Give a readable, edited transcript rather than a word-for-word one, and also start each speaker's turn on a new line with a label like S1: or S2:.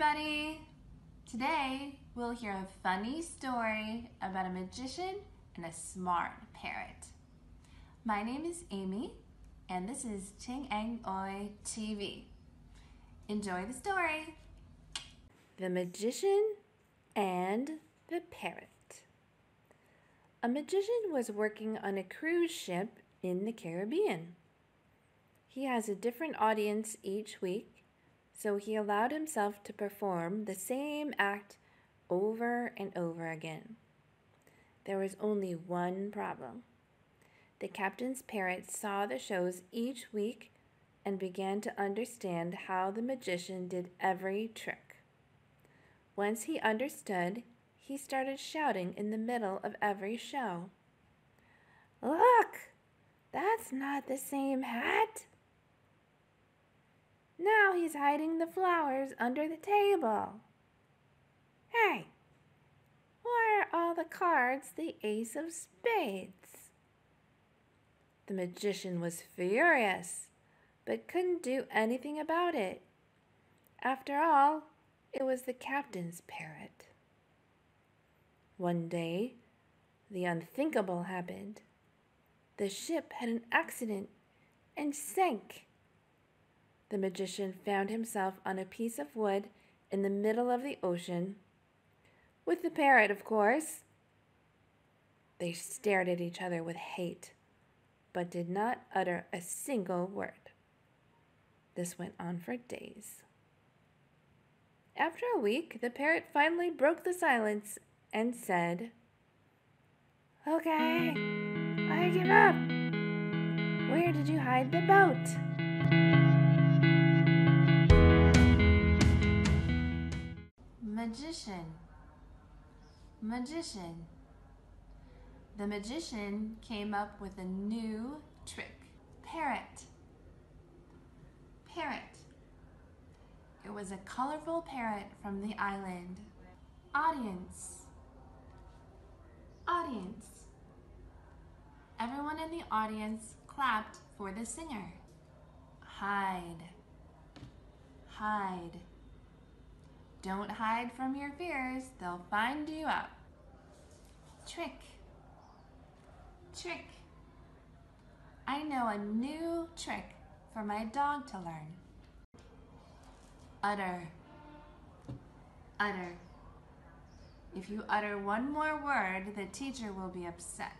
S1: everybody! Today we'll hear a funny story about a magician and a smart parrot. My name is Amy and this is Tiếng TV. Enjoy the story! The Magician and the Parrot. A magician was working on a cruise ship in the Caribbean. He has a different audience each week, so he allowed himself to perform the same act over and over again. There was only one problem. The captain's parrot saw the shows each week and began to understand how the magician did every trick. Once he understood, he started shouting in the middle of every show. "Look! That's not the same hat! Now he's hiding the flowers under the table. Hey, why are all the cards the ace of spades?" The magician was furious, but couldn't do anything about it. After all, it was the captain's parrot. One day, the unthinkable happened. The ship had an accident and sank. The magician found himself on a piece of wood in the middle of the ocean, with the parrot, of course. They stared at each other with hate, but did not utter a single word. This went on for days. After a week, the parrot finally broke the silence and said, "Okay, I give up. Where did you hide the boat?" Magician. Magician. The magician came up with a new trick. Parrot. Parrot. It was a colorful parrot from the island. Audience. Audience. Everyone in the audience clapped for the singer. Hide. Hide. Don't hide from your fears, they'll find you out. Trick. Trick. I know a new trick for my dog to learn. Utter. Utter. If you utter one more word, the teacher will be upset.